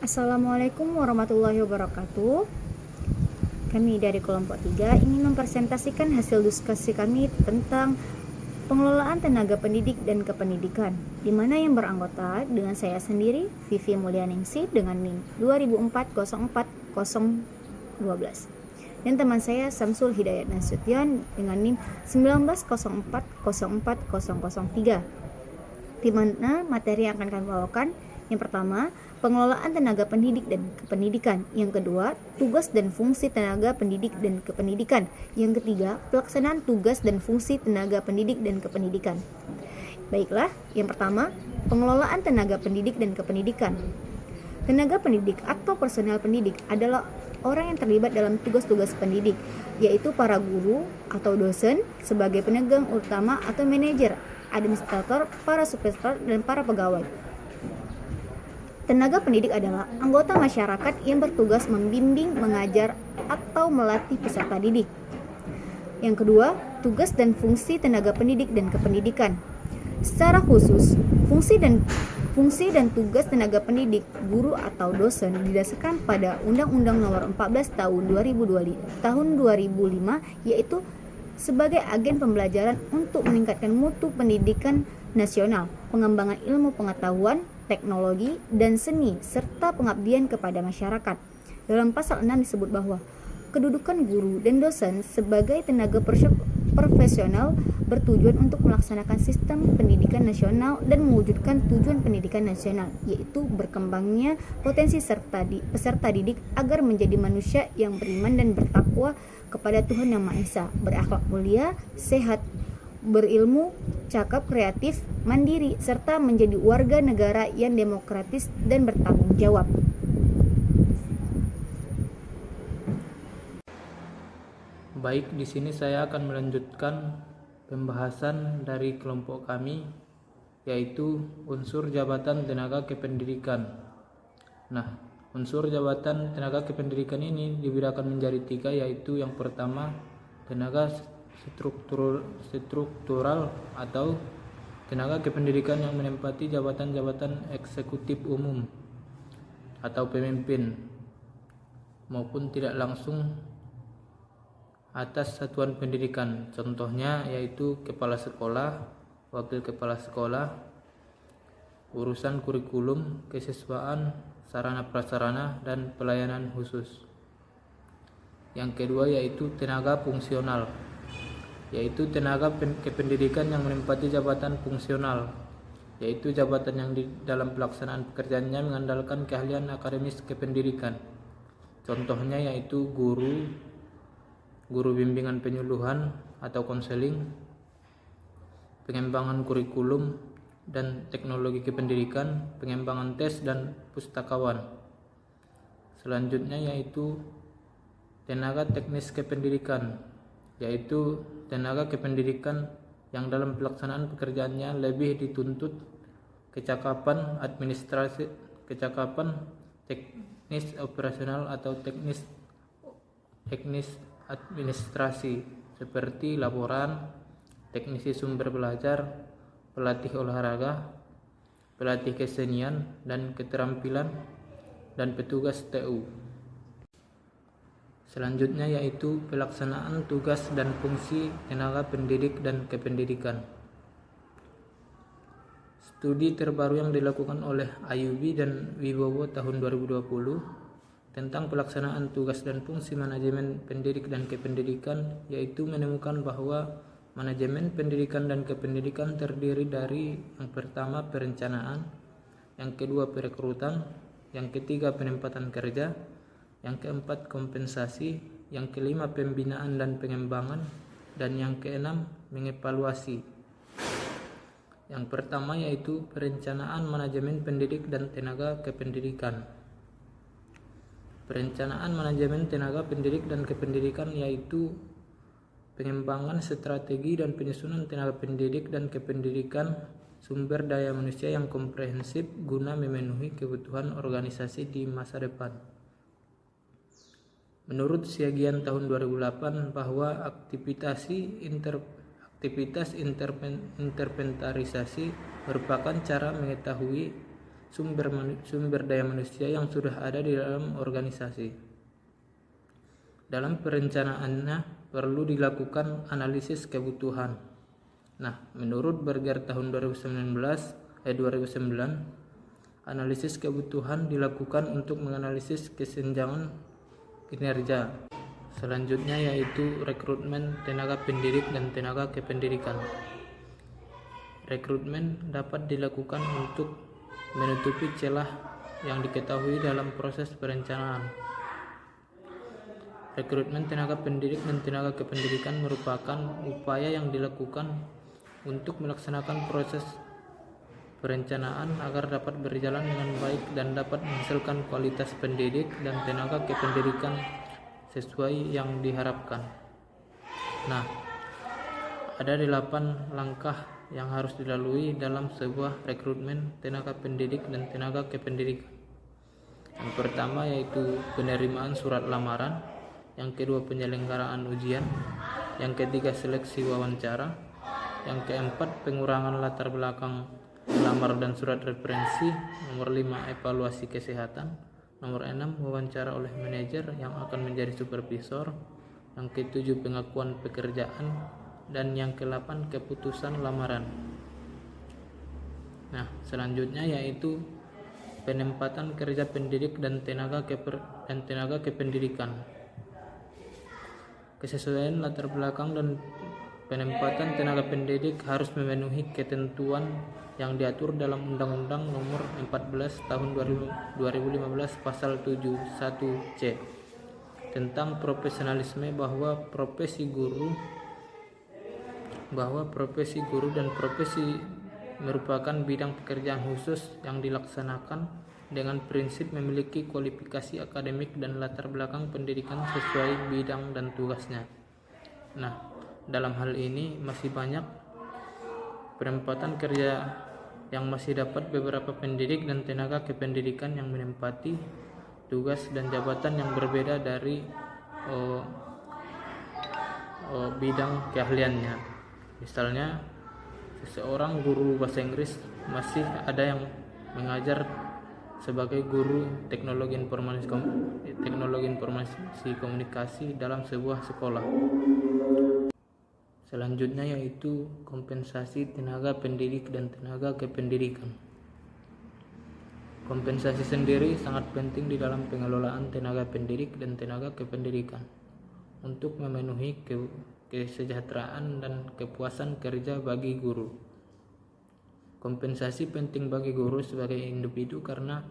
Assalamualaikum warahmatullahi wabarakatuh. Kami dari kelompok 3 ingin mempresentasikan hasil diskusi kami tentang pengelolaan tenaga pendidik dan kependidikan, di mana yang beranggota dengan saya sendiri, Vivi Mulyaningsih dengan NIM 2004040012, dan teman saya Samsul Hidayat Nasution dengan NIM 1904040003, di mana materi yang akan kami bawakan: yang pertama, pengelolaan tenaga pendidik dan kependidikan. Yang kedua, tugas dan fungsi tenaga pendidik dan kependidikan. Yang ketiga, pelaksanaan tugas dan fungsi tenaga pendidik dan kependidikan. Baiklah, yang pertama, pengelolaan tenaga pendidik dan kependidikan. Tenaga pendidik atau personel pendidik adalah orang yang terlibat dalam tugas-tugas pendidik, yaitu para guru atau dosen sebagai pemegang utama atau manajer, administrator, para supervisor, dan para pegawai. Tenaga pendidik adalah anggota masyarakat yang bertugas membimbing, mengajar, atau melatih peserta didik. Yang kedua, tugas dan fungsi tenaga pendidik dan kependidikan. Secara khusus, fungsi dan tugas tenaga pendidik, guru atau dosen didasarkan pada Undang-Undang Nomor 14 Tahun 2005, yaitu sebagai agen pembelajaran untuk meningkatkan mutu pendidikan nasional, pengembangan ilmu pengetahuan, teknologi, dan seni, serta pengabdian kepada masyarakat. Dalam pasal 6 disebut bahwa kedudukan guru dan dosen sebagai tenaga profesional bertujuan untuk melaksanakan sistem pendidikan nasional dan mewujudkan tujuan pendidikan nasional, yaitu berkembangnya potensi peserta didik agar menjadi manusia yang beriman dan bertakwa kepada Tuhan Yang Maha Esa, berakhlak mulia, sehat, berilmu, cakap, kreatif, mandiri, serta menjadi warga negara yang demokratis dan bertanggung jawab. Baik, di sini saya akan melanjutkan pembahasan dari kelompok kami, yaitu unsur jabatan tenaga kependidikan. Nah, unsur jabatan tenaga kependidikan ini dibedakan menjadi 3, yaitu yang pertama, tenaga struktural atau tenaga kependidikan yang menempati jabatan-jabatan eksekutif umum atau pemimpin maupun tidak langsung atas satuan pendidikan. Contohnya yaitu kepala sekolah, wakil kepala sekolah, urusan kurikulum, kesiswaan, sarana prasarana, dan pelayanan khusus. Yang kedua yaitu tenaga fungsional, yaitu tenaga kependidikan yang menempati jabatan fungsional, yaitu jabatan yang di dalam pelaksanaan pekerjaannya mengandalkan keahlian akademis kependidikan. Contohnya yaitu guru bimbingan penyuluhan atau konseling, pengembangan kurikulum dan teknologi kependidikan, pengembangan tes, dan pustakawan. Selanjutnya yaitu tenaga teknis kependidikan, yaitu tenaga kependidikan yang dalam pelaksanaan pekerjaannya lebih dituntut kecakapan teknis operasional atau teknis administrasi seperti laporan, teknisi sumber belajar, pelatih olahraga, pelatih kesenian dan keterampilan, dan petugas TU. Selanjutnya yaitu pelaksanaan tugas dan fungsi tenaga pendidik dan kependidikan. Studi terbaru yang dilakukan oleh Ayubi dan Wibowo tahun 2020 tentang pelaksanaan tugas dan fungsi manajemen pendidik dan kependidikan, yaitu menemukan bahwa manajemen pendidikan dan kependidikan terdiri dari yang pertama perencanaan, yang kedua perekrutan, yang ketiga penempatan kerja, yang keempat kompensasi, yang kelima pembinaan dan pengembangan, dan yang keenam mengevaluasi. Yang pertama yaitu perencanaan manajemen pendidik dan tenaga kependidikan. Perencanaan manajemen tenaga pendidik dan kependidikan yaitu pengembangan strategi dan penyusunan tenaga pendidik dan kependidikan sumber daya manusia yang komprehensif guna memenuhi kebutuhan organisasi di masa depan. Menurut Siagian tahun 2008 bahwa aktivitas interventarisasi merupakan cara mengetahui sumber daya manusia yang sudah ada di dalam organisasi. Dalam perencanaannya perlu dilakukan analisis kebutuhan. Nah, menurut Berger tahun 2009, analisis kebutuhan dilakukan untuk menganalisis kesenjangan kinerja. Selanjutnya yaitu rekrutmen tenaga pendidik dan tenaga kependidikan. Rekrutmen dapat dilakukan untuk menutupi celah yang diketahui dalam proses perencanaan. Rekrutmen tenaga pendidik dan tenaga kependidikan merupakan upaya yang dilakukan untuk melaksanakan proses perencanaan agar dapat berjalan dengan baik dan dapat menghasilkan kualitas pendidik dan tenaga kependidikan sesuai yang diharapkan. Nah, ada 8 langkah yang harus dilalui dalam sebuah rekrutmen tenaga pendidik dan tenaga kependidikan. Yang pertama yaitu penerimaan surat lamaran, yang kedua penyelenggaraan ujian, yang ketiga seleksi wawancara, yang keempat pengurangan latar belakang pelamar dan surat referensi, nomor 5 evaluasi kesehatan, nomor 6 wawancara oleh manajer yang akan menjadi supervisor, yang ke-7 pengakuan pekerjaan, dan yang ke-8 keputusan lamaran. Nah, selanjutnya yaitu penempatan kerja pendidik dan tenaga kependidikan. Kesesuaian latar belakang dan penempatan tenaga pendidik harus memenuhi ketentuan yang diatur dalam Undang-Undang Nomor 14 Tahun 2015 Pasal 71C tentang profesionalisme, bahwa profesi guru dan profesi merupakan bidang pekerjaan khusus yang dilaksanakan dengan prinsip memiliki kualifikasi akademik dan latar belakang pendidikan sesuai bidang dan tugasnya. Nah, dalam hal ini masih banyak penempatan kerja yang masih dapat beberapa pendidik dan tenaga kependidikan yang menempati tugas dan jabatan yang berbeda dari bidang keahliannya. Misalnya, seseorang guru bahasa Inggris masih ada yang mengajar sebagai guru teknologi informasi komunikasi dalam sebuah sekolah. Selanjutnya yaitu kompensasi tenaga pendidik dan tenaga kependidikan. Kompensasi sendiri sangat penting di dalam pengelolaan tenaga pendidik dan tenaga kependidikan untuk memenuhi kesejahteraan dan kepuasan kerja bagi guru. Kompensasi penting bagi guru sebagai individu karena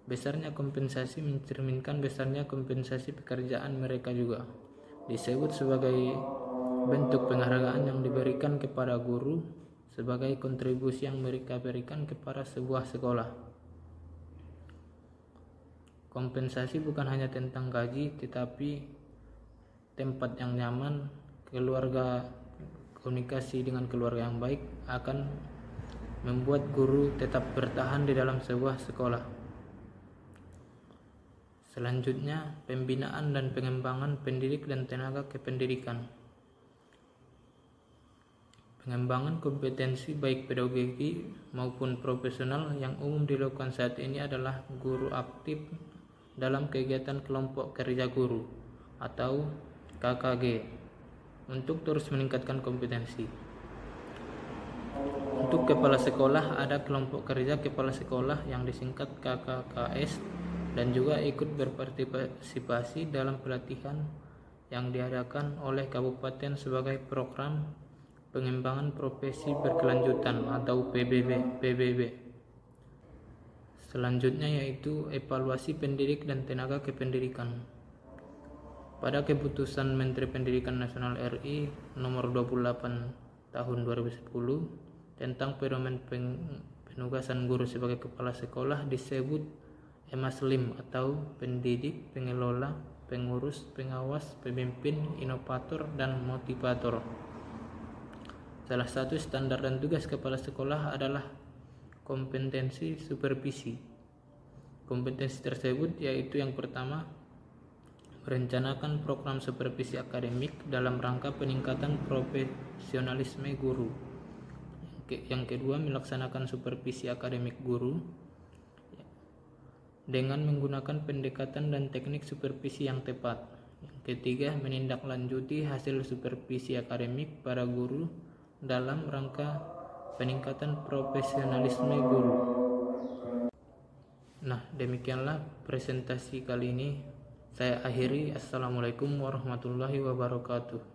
besarnya kompensasi mencerminkan besarnya kompensasi pekerjaan mereka juga. Disebut sebagai bentuk penghargaan yang diberikan kepada guru sebagai kontribusi yang mereka berikan kepada sebuah sekolah. Kompensasi bukan hanya tentang gaji, tetapi tempat yang nyaman, komunikasi dengan keluarga yang baik akan membuat guru tetap bertahan di dalam sebuah sekolah. Selanjutnya, pembinaan dan pengembangan pendidik dan tenaga kependidikan. Pengembangan kompetensi baik pedagogik maupun profesional yang umum dilakukan saat ini adalah guru aktif dalam kegiatan kelompok kerja guru atau KKG untuk terus meningkatkan kompetensi. Untuk kepala sekolah ada kelompok kerja kepala sekolah yang disingkat KKKS dan juga ikut berpartisipasi dalam pelatihan yang diadakan oleh kabupaten sebagai program pengembangan profesi berkelanjutan atau PBB. Selanjutnya yaitu evaluasi pendidik dan tenaga kependidikan. Pada keputusan Menteri Pendidikan Nasional RI nomor 28 tahun 2010 tentang pedoman penugasan guru sebagai kepala sekolah disebut EMASLIM atau pendidik, pengelola, pengurus, pengawas, pemimpin, inovator, dan motivator. Salah satu standar dan tugas kepala sekolah adalah kompetensi supervisi. Kompetensi tersebut yaitu yang pertama, merencanakan program supervisi akademik dalam rangka peningkatan profesionalisme guru. Yang kedua, melaksanakan supervisi akademik guru. dengan menggunakan pendekatan dan teknik supervisi yang tepat. Yang ketiga, menindaklanjuti hasil supervisi akademik para guru dalam rangka peningkatan profesionalisme guru. Nah, demikianlah presentasi kali ini. Saya akhiri. Assalamualaikum warahmatullahi wabarakatuh.